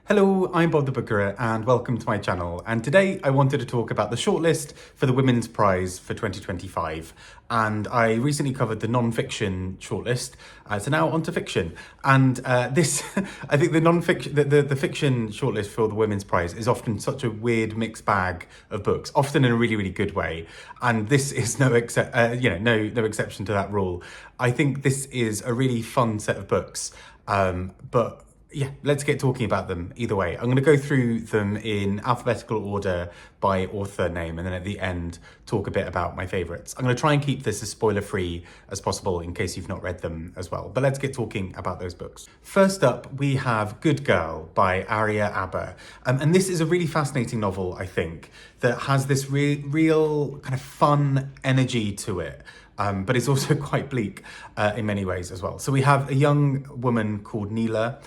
Hello, I'm Bob the Booker and welcome to my channel. And today I wanted to talk about the shortlist for the Women's Prize for 2025. And I recently covered the non-fiction shortlist, so now onto fiction. And I think the non-fiction, the fiction shortlist for the Women's Prize is often such a weird mixed bag of books, often in a really, really good way. And this is no exception to that rule. I think this is a really fun set of books, but yeah, let's get talking about them either way. I'm going to go through them in alphabetical order by author name, and then at the end talk a bit about my favourites. I'm going to try and keep this as spoiler-free as possible in case you've not read them as well. But let's get talking about those books. First up, we have Good Girl by Aria, Aber. And this is a really fascinating novel, I think, that has this real kind of fun energy to it. But it's also quite bleak in many ways as well. So we have a young woman called Nila.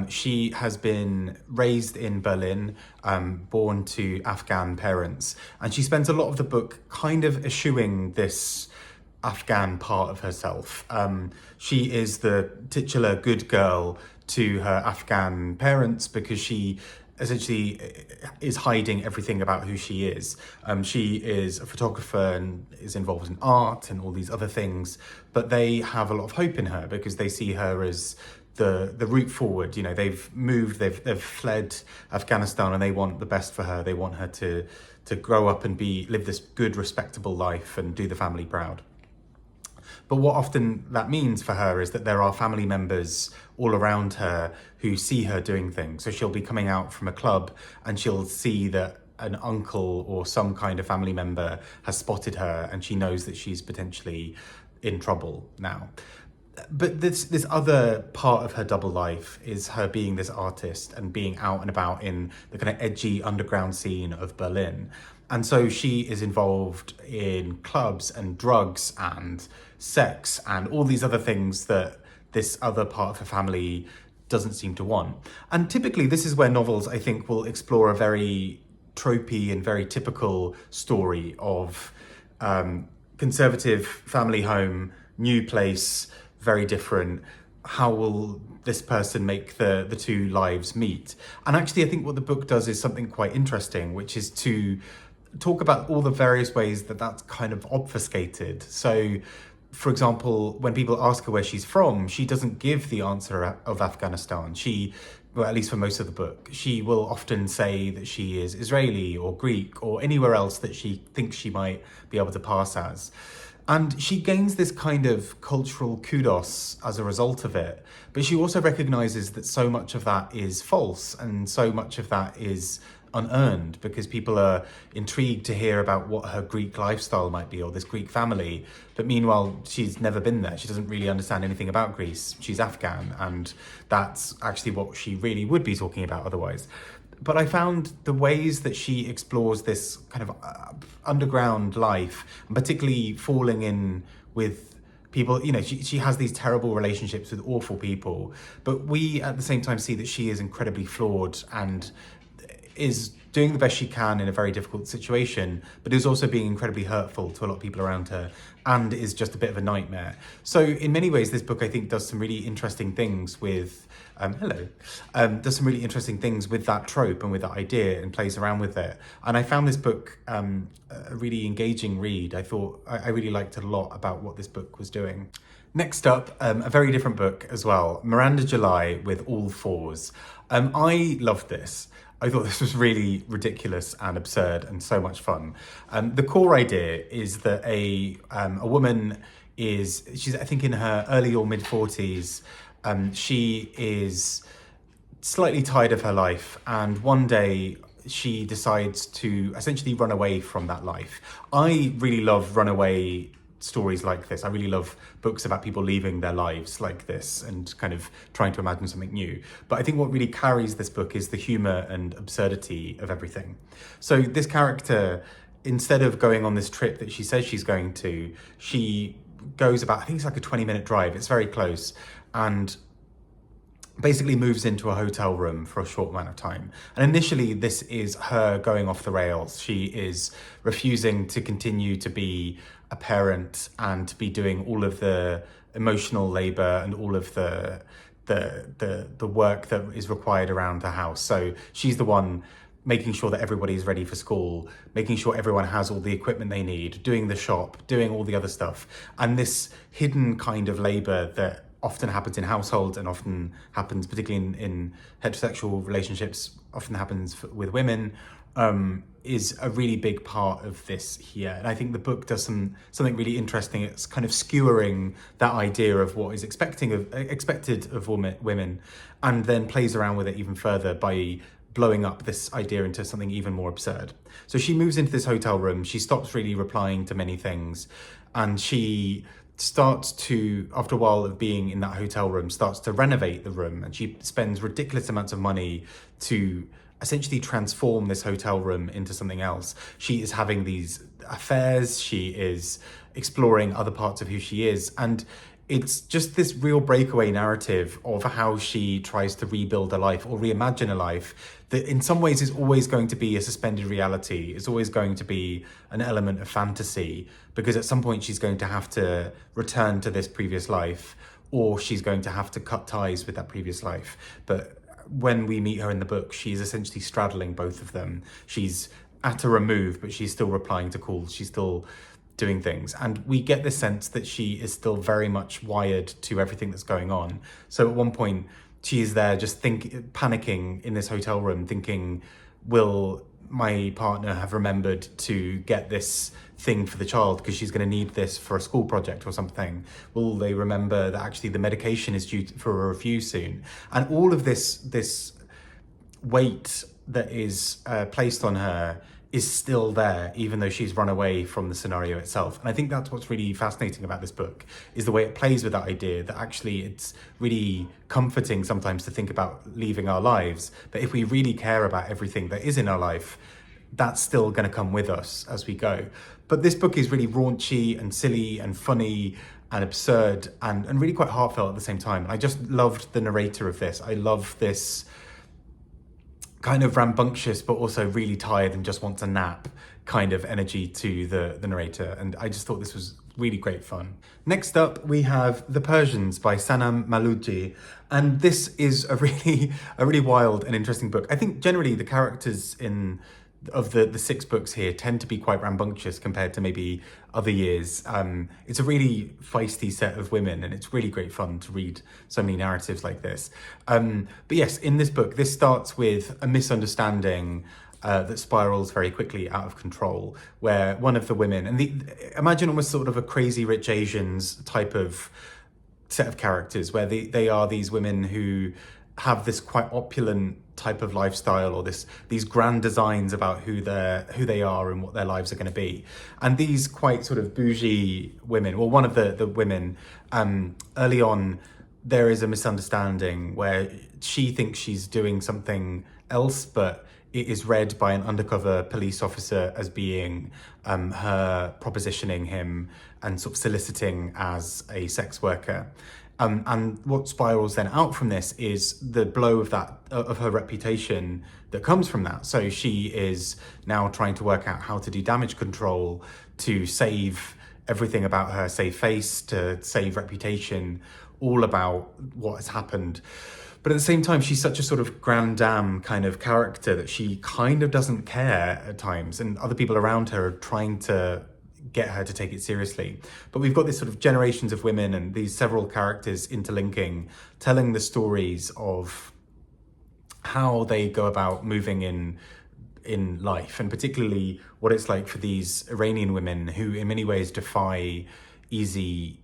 She has been raised in Berlin, born to Afghan parents, and she spends a lot of the book kind of eschewing this Afghan part of herself. She is the titular good girl to her Afghan parents because she essentially is hiding everything about who she is. She is a photographer and is involved in art and all these other things, but they have a lot of hope in her because they see her as the route forward. You know, they've moved, they've fled Afghanistan and they want the best for her. They want her to grow up and live this good, respectable life and do the family proud. But what often that means for her is that there are family members all around her who see her doing things. So she'll be coming out from a club and she'll see that an uncle or some kind of family member has spotted her and she knows that she's potentially in trouble now. But this other part of her double life is her being this artist and being out and about in the kind of edgy underground scene of Berlin. And so she is involved in clubs and drugs and sex and all these other things that this other part of her family doesn't seem to want. And typically this is where novels, I think, will explore a very tropey and very typical story of conservative family home, new place, very different. How will this person make the two lives meet? And actually, I think what the book does is something quite interesting, which is to talk about all the various ways that that's kind of obfuscated. So, for example, when people ask her where she's from, she doesn't give the answer of Afghanistan. Well, at least for most of the book, she will often say that she is Israeli or Greek or anywhere else that she thinks she might be able to pass as. And she gains this kind of cultural kudos as a result of it. But she also recognizes that so much of that is false and so much of that is unearned because people are intrigued to hear about what her Greek lifestyle might be or this Greek family. But meanwhile, she's never been there. She doesn't really understand anything about Greece. She's Afghan, and that's actually what she really would be talking about otherwise. But I found the ways that she explores this kind of underground life, and particularly falling in with people, you know, she has these terrible relationships with awful people, but we at the same time see that she is incredibly flawed and is doing the best she can in a very difficult situation, but is also being incredibly hurtful to a lot of people around her and is just a bit of a nightmare. So in many ways, this book, I think, does some really interesting things with, does some really interesting things with that trope and with that idea and plays around with it. And I found this book a really engaging read. I thought I really liked it a lot about what this book was doing. Next up, a very different book as well, Miranda July with All Fours. I loved this. I thought this was really ridiculous and absurd and so much fun. The core idea is that a woman she's I think in her early or mid 40s. She is slightly tired of her life, and one day she decides to essentially run away from that life. I really love runaway stories like this. I really love books about people leaving their lives like this and kind of trying to imagine something new. But I think what really carries this book is the humor and absurdity of everything. So this character, instead of going on this trip that she says she's going to, she goes about, I think it's like a 20-minute drive. It's very close. And basically moves into a hotel room for a short amount of time. And initially this is her going off the rails. She is refusing to continue to be a parent and to be doing all of the emotional labor and all of the the work that is required around the house. So she's the one making sure that everybody's ready for school, making sure everyone has all the equipment they need, doing the shop, doing all the other stuff. And this hidden kind of labor that often happens in households and often happens particularly in heterosexual relationships, often happens with women, is a really big part of this here. And I think the book does something really interesting. It's kind of skewering that idea of what is expected of women, and then plays around with it even further by blowing up this idea into something even more absurd. So she moves into this hotel room, she stops really replying to many things, and she starts to, after a while of being in that hotel room, starts to renovate the room, and she spends ridiculous amounts of money to essentially transform this hotel room into something else. She is having these affairs, she is exploring other parts of who she is, and it's just this real breakaway narrative of how she tries to rebuild a life or reimagine a life that in some ways is always going to be a suspended reality. It's always going to be an element of fantasy, because at some point she's going to have to return to this previous life, or she's going to have to cut ties with that previous life. But when we meet her in the book, she's essentially straddling both of them. She's at a remove, but she's still replying to calls. She's still doing things. And we get this sense that she is still very much wired to everything that's going on. So at one point, she is there just panicking in this hotel room, thinking, will my partner have remembered to get this thing for the child because she's going to need this for a school project or something? Will they remember that actually the medication is due for a review soon? And all of this weight that is placed on her is still there, even though she's run away from the scenario itself. And I think that's what's really fascinating about this book, is the way it plays with that idea that actually it's really comforting sometimes to think about leaving our lives. But if we really care about everything that is in our life, that's still going to come with us as we go. But this book is really raunchy and silly and funny and absurd and really quite heartfelt at the same time. I just loved the narrator of this. I love this kind of rambunctious but also really tired and just wants a nap kind of energy to the narrator, and I just thought this was really great fun. Next up we have The Persians by Sanam Mahloudji, and this is a really wild and interesting book. I think generally the characters of the 6 books here tend to be quite rambunctious compared to maybe other years. It's a really feisty set of women, and it's really great fun to read so many narratives like this. But yes, in this book, this starts with a misunderstanding that spirals very quickly out of control, where one of the women, and imagine almost sort of a Crazy Rich Asians type of set of characters, where they are these women who have this quite opulent type of lifestyle, or these grand designs about who they are and what their lives are going to be. And these quite sort of bougie women, well, one of the women, early on, there is a misunderstanding where she thinks she's doing something else, but it is read by an undercover police officer as being her propositioning him and sort of soliciting as a sex worker. And what spirals then out from this is the blow of her reputation that comes from that. So she is now trying to work out how to do damage control to save everything about her, save face, to save reputation, all about what has happened. But at the same time, she's such a sort of grande dame kind of character that she kind of doesn't care at times, and other people around her are trying to get her to take it seriously. But we've got this sort of generations of women and these several characters interlinking, telling the stories of how they go about moving in life, and particularly what it's like for these Iranian women who in many ways defy easy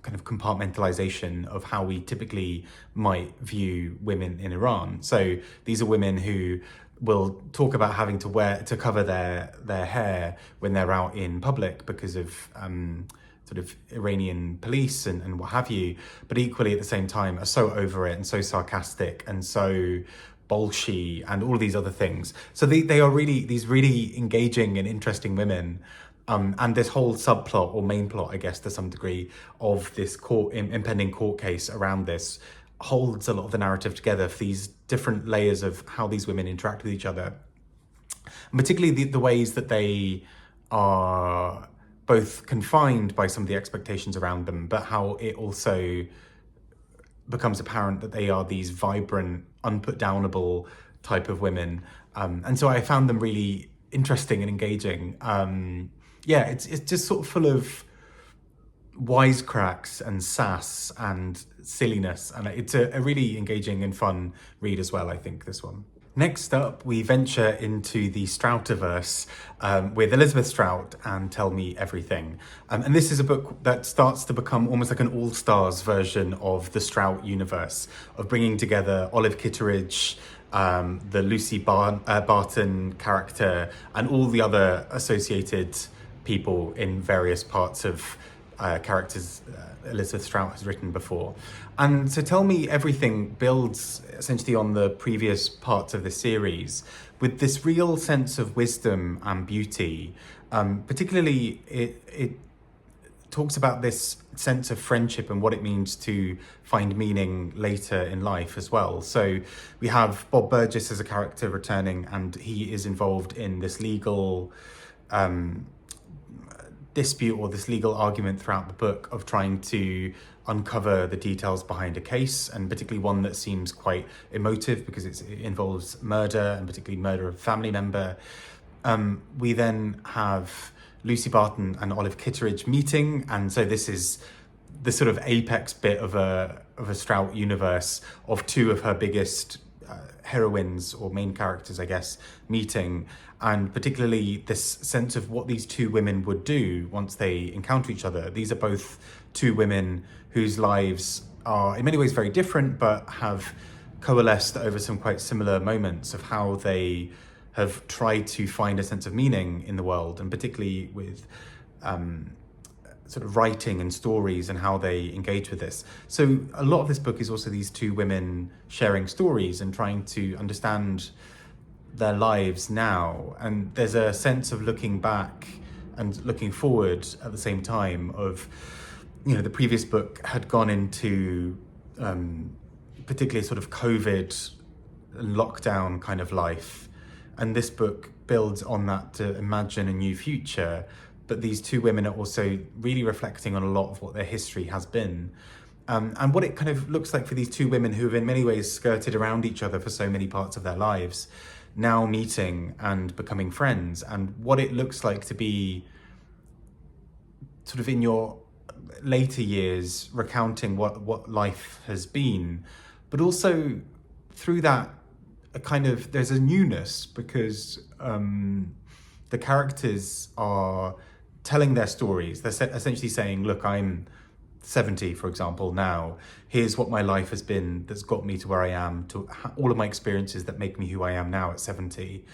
kind of compartmentalization of how we typically might view women in Iran. So these are women who will talk about having to cover their hair when they're out in public because of sort of Iranian police and what have you, but equally at the same time are so over it and so sarcastic and so bolshy and all these other things. So they are really these really engaging and interesting women. And this whole subplot or main plot, I guess, to some degree, of this impending court case around this holds a lot of the narrative together for these different layers of how these women interact with each other. And particularly the ways that they are both confined by some of the expectations around them, but how it also becomes apparent that they are these vibrant, unputdownable type of women. And so I found them really interesting and engaging. Yeah, it's just sort of full of wisecracks and sass and silliness, and it's a really engaging and fun read as well, I think, this one. Next up, we venture into the Stroutiverse with Elizabeth Strout and Tell Me Everything. And this is a book that starts to become almost like an all-stars version of the Strout universe, of bringing together Olive Kitteridge, the Lucy Barton character, and all the other associated people in various parts of characters Elizabeth Strout has written before. And so Tell Me Everything builds essentially on the previous parts of the series with this real sense of wisdom and beauty. Particularly, it talks about this sense of friendship and what it means to find meaning later in life as well. So we have Bob Burgess as a character returning, and he is involved in this legal dispute or this legal argument throughout the book of trying to uncover the details behind a case, and particularly one that seems quite emotive because it involves murder, and particularly murder of a family member. We then have Lucy Barton and Olive Kitteridge meeting, and so this is the sort of apex bit of a Strout universe of two of her biggest heroines or main characters, I guess, meeting, and particularly this sense of what these two women would do once they encounter each other. These are both two women whose lives are in many ways very different, but have coalesced over some quite similar moments of how they have tried to find a sense of meaning in the world, and particularly with sort of writing and stories and how they engage with this. So a lot of this book is also these two women sharing stories and trying to understand their lives now. And there's a sense of looking back and looking forward at the same time of, you know, the previous book had gone into particularly sort of COVID lockdown kind of life. And this book builds on that to imagine a new future. But these two women are also really reflecting on a lot of what their history has been. And what it kind of looks like for these two women who have in many ways skirted around each other for so many parts of their lives, now meeting and becoming friends, and what it looks like to be sort of in your later years recounting what life has been, but also through that there's a newness because the characters are telling their stories. They're essentially saying, look, I'm 70, for example, now. Here's what my life has been that's got me to where I am, to all of my experiences that make me who I am now at 70.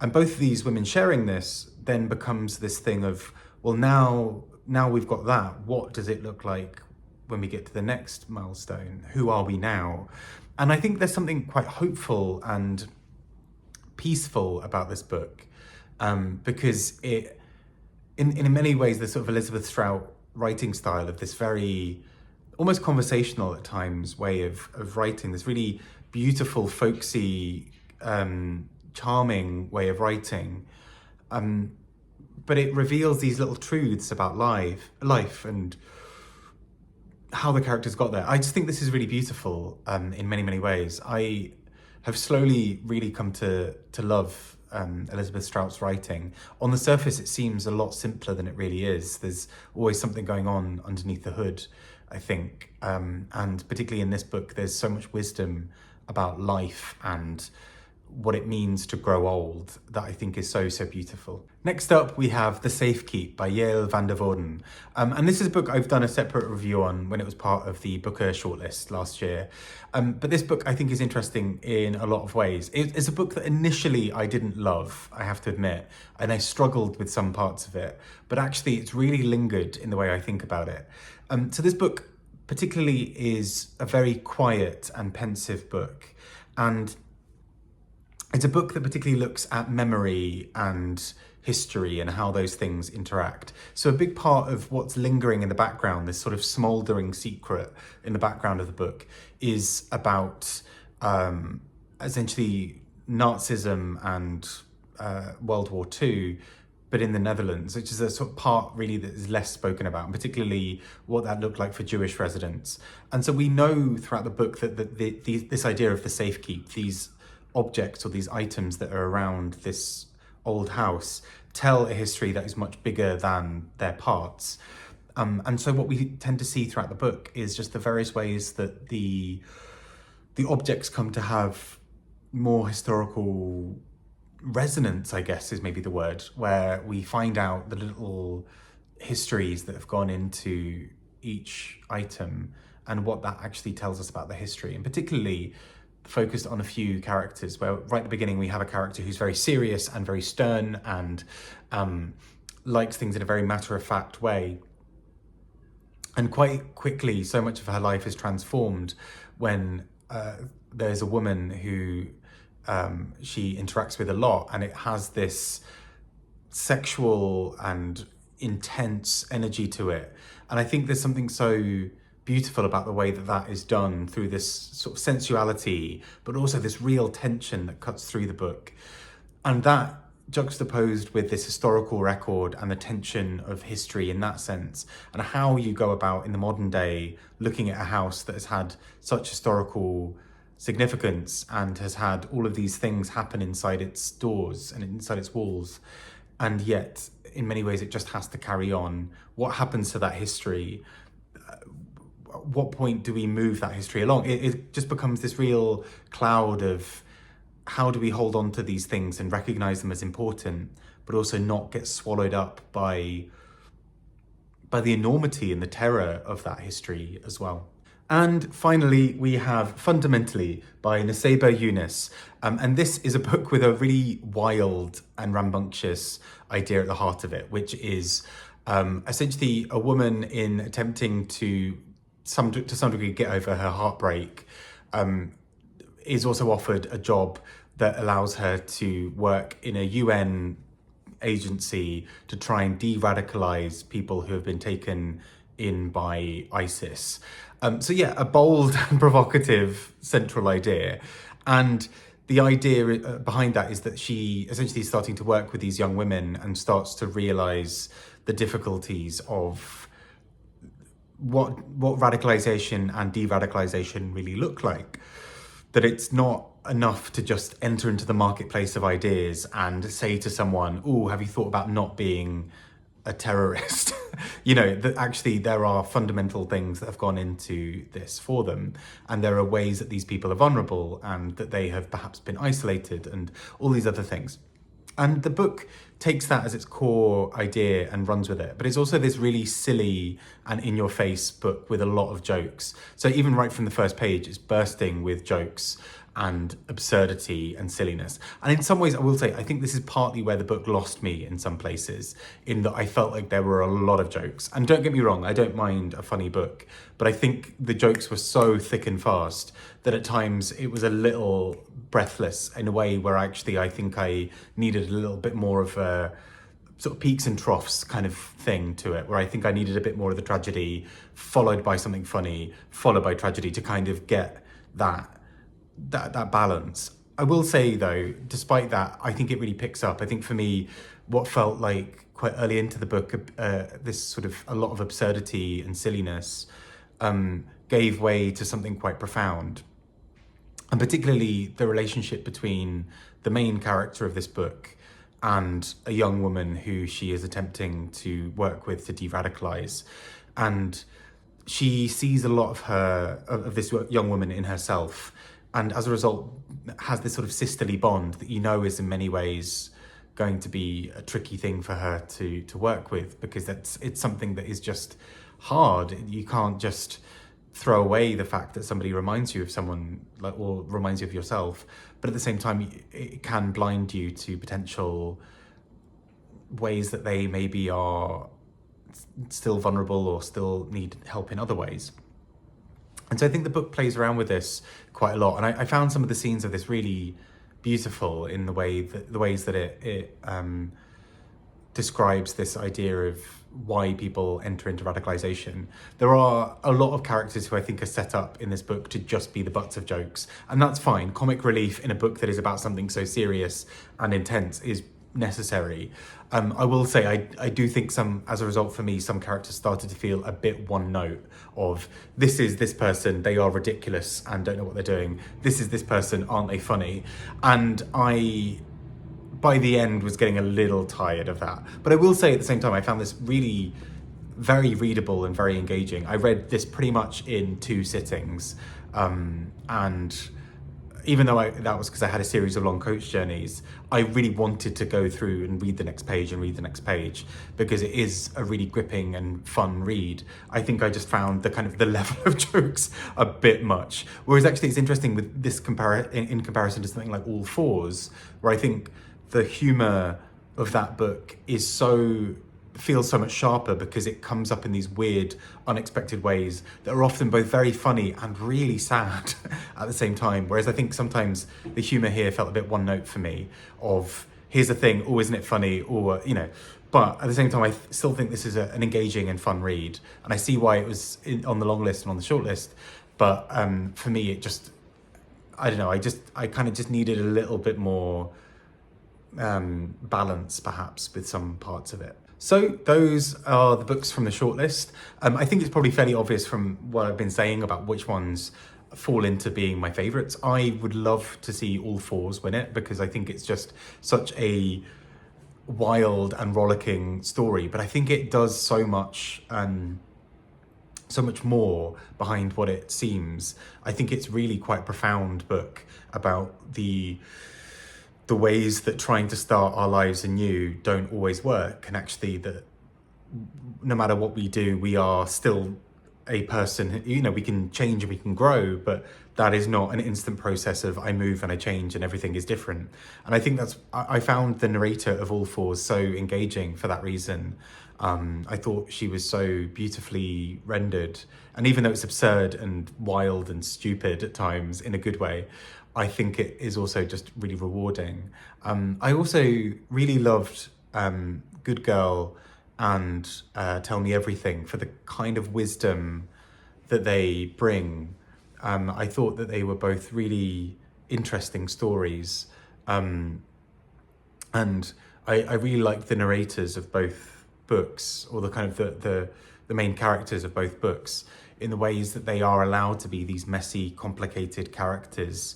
And both of these women sharing this then becomes this thing of, well, now we've got that. What does it look like when we get to the next milestone? Who are we now? And I think there's something quite hopeful and peaceful about this book, because it, in many ways, the sort of Elizabeth Strout writing style of this very almost conversational at times way of writing, this really beautiful, folksy, charming way of writing. But it reveals these little truths about life and how the characters got there. I just think this is really beautiful in many, many ways. I have slowly really come to love Elizabeth Strout's writing. On the surface, it seems a lot simpler than it really is. There's always something going on underneath the hood, I think. And particularly in this book, there's so much wisdom about life and what it means to grow old that I think is so, so beautiful. Next up, we have The Safekeep by Yael van der Wouden. And this is a book I've done a separate review on when it was part of the Booker shortlist last year. But this book I think is interesting in a lot of ways. It's a book that initially I didn't love, I have to admit, and I struggled with some parts of it, but actually it's really lingered in the way I think about it. So this book particularly is a very quiet and pensive book. And it's a book that particularly looks at memory and history and how those things interact. So a big part of what's lingering in the background, this sort of smouldering secret in the background of the book, is about essentially Nazism and World War II but in the Netherlands, which is a sort of part really that is less spoken about, and particularly what that looked like for Jewish residents. And so we know throughout the book that this idea of the Safekeep, these objects or these items that are around this old house, tell a history that is much bigger than their parts. And so what we tend to see throughout the book is just the various ways that the objects come to have more historical resonance, I guess is maybe the word, where we find out the little histories that have gone into each item and what that actually tells us about the history, and particularly focused on a few characters where right at the beginning we have a character who's very serious and very stern and likes things in a very matter-of-fact way. And quite quickly, so much of her life is transformed when there's a woman who she interacts with a lot, and it has this sexual and intense energy to it. And I think there's something so beautiful about the way that that is done through this sort of sensuality, but also this real tension that cuts through the book. And that juxtaposed with this historical record and the tension of history in that sense, and how you go about in the modern day looking at a house that has had such historical significance and has had all of these things happen inside its doors and inside its walls, and yet in many ways it just has to carry on. What happens to that history? What point do we move that history along? It just becomes this real cloud of how do we hold on to these things and recognize them as important, but also not get swallowed up by the enormity and the terror of that history as well. And finally, we have Fundamentally by Nussaibah Younis. And this is a book with a really wild and rambunctious idea at the heart of it, which is essentially a woman in attempting to some degree get over her heartbreak, is also offered a job that allows her to work in a UN agency to try and de-radicalize people who have been taken in by ISIS. So yeah, a bold and provocative central idea. And the idea behind that is that she essentially is starting to work with these young women and starts to realize the difficulties of what radicalization and de-radicalization really look like. That it's not enough to just enter into the marketplace of ideas and say to someone, oh, have you thought about not being a terrorist? You know, that actually there are fundamental things that have gone into this for them. And there are ways that these people are vulnerable and that they have perhaps been isolated and all these other things. And the book takes that as its core idea and runs with it. But it's also this really silly and in-your-face book with a lot of jokes. So even right from the first page, it's bursting with jokes and absurdity and silliness. And in some ways, I will say, I think this is partly where the book lost me in some places, in that I felt like there were a lot of jokes. And don't get me wrong, I don't mind a funny book, but I think the jokes were so thick and fast that at times it was a little breathless in a way where actually I think I needed a little bit more of a sort of peaks and troughs kind of thing to it, where I think I needed a bit more of the tragedy followed by something funny, followed by tragedy to kind of get that balance. I will say though, despite that, I think it really picks up. I think for me, what felt like quite early into the book, this sort of a lot of absurdity and silliness gave way to something quite profound. And particularly the relationship between the main character of this book and a young woman who she is attempting to work with to de-radicalize. And she sees a lot of this young woman in herself, and as a result has this sort of sisterly bond that you know is in many ways going to be a tricky thing for her to work with, because it's something that is just hard. You can't just throw away the fact that somebody reminds you of someone, or reminds you of yourself, but at the same time it can blind you to potential ways that they maybe are still vulnerable or still need help in other ways. And so I think the book plays around with this quite a lot, and I found some of the scenes of this really beautiful in the ways that it describes this idea of why people enter into radicalization. There are a lot of characters who I think are set up in this book to just be the butts of jokes, and that's fine. Comic relief in a book that is about something so serious and intense is necessary. I will say I do think as a result for me, some characters started to feel a bit one note of, this is this person, they are ridiculous and don't know what they're doing. This is this person, aren't they funny? And I, by the end, was getting a little tired of that. But I will say at the same time, I found this really very readable and very engaging. I read this pretty much in 2 sittings. And even though that was because I had a series of long coach journeys, I really wanted to go through and read the next page and read the next page, because it is a really gripping and fun read. I think I just found the level of jokes a bit much. Whereas actually it's interesting with this in comparison to something like All Fours, where I think the humor of that book feels so much sharper, because it comes up in these weird, unexpected ways that are often both very funny and really sad at the same time. Whereas I think sometimes the humor here felt a bit one note for me of, here's the thing, oh, isn't it funny? Or, but at the same time, I still think this is an engaging and fun read. And I see why it was on the long list and on the short list. But for me, it just, I don't know, I kind of just needed a little bit more balance perhaps with some parts of it. So those are the books from the shortlist. I think it's probably fairly obvious from what I've been saying about which ones fall into being my favourites. I would love to see All Fours win it, because I think it's just such a wild and rollicking story. But I think it does so much more behind what it seems. I think it's really quite a profound book about the ways that trying to start our lives anew don't always work, and actually that no matter what we do, we are still a person. We can change and we can grow, but that is not an instant process of I move and I change and everything is different. And I think I found the narrator of All Fours so engaging for that reason. I thought she was so beautifully rendered, and even though it's absurd and wild and stupid at times in a good way, I think it is also just really rewarding. I also really loved Good Girl and Tell Me Everything for the kind of wisdom that they bring. I thought that they were both really interesting stories. And I really liked the narrators of both books, or the kind of the main characters of both books, in the ways that they are allowed to be these messy, complicated characters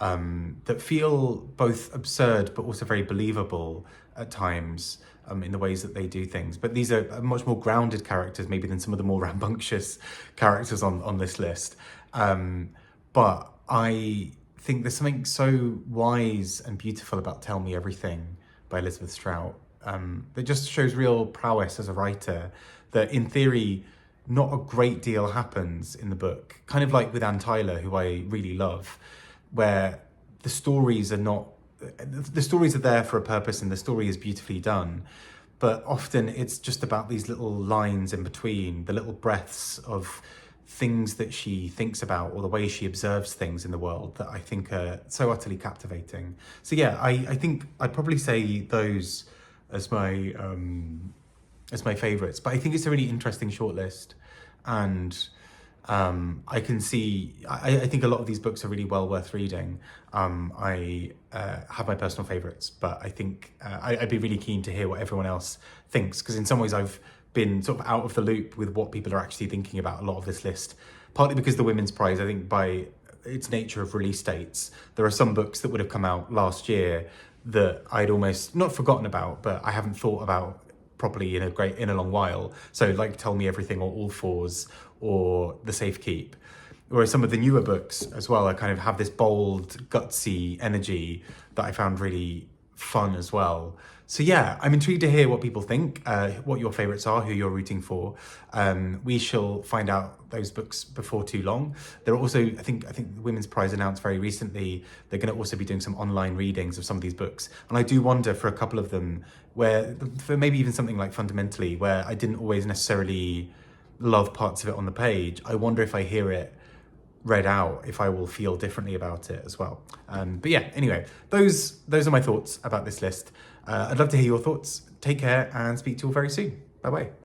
that feel both absurd but also very believable at times, in the ways that they do things. But these are much more grounded characters maybe than some of the more rambunctious characters on this list. But I think there's something so wise and beautiful about Tell Me Everything by Elizabeth Strout that just shows real prowess as a writer, that in theory not a great deal happens in the book, kind of like with Anne Tyler, who I really love, where the stories are there for a purpose and the story is beautifully done, but often it's just about these little lines in between, the little breaths of things that she thinks about, or the way she observes things in the world, that I think are so utterly captivating. So yeah, I think I'd probably say those as my favourites, but I think it's a really interesting shortlist, and I can see, I think a lot of these books are really well worth reading. I have my personal favourites, but I think I'd be really keen to hear what everyone else thinks, because in some ways I've been sort of out of the loop with what people are actually thinking about a lot of this list, partly because the Women's Prize, I think by its nature of release dates, there are some books that would have come out last year that I'd almost not forgotten about, but I haven't thought about properly in a long while. So like Tell Me Everything or All Fours or The Safekeep. Whereas some of the newer books as well, I kind of have this bold, gutsy energy that I found really fun as well. So yeah, I'm intrigued to hear what people think, what your favourites are, who you're rooting for. We shall find out those books before too long. There are also, I think the Women's Prize announced very recently, they're going to also be doing some online readings of some of these books. And I do wonder for a couple of them, for maybe even something like Fundamentally, where I didn't always necessarily love parts of it on the page, I wonder if I hear it read out, if I will feel differently about it as well. But yeah, anyway, those are my thoughts about this list. I'd love to hear your thoughts. Take care and speak to you all very soon. Bye bye.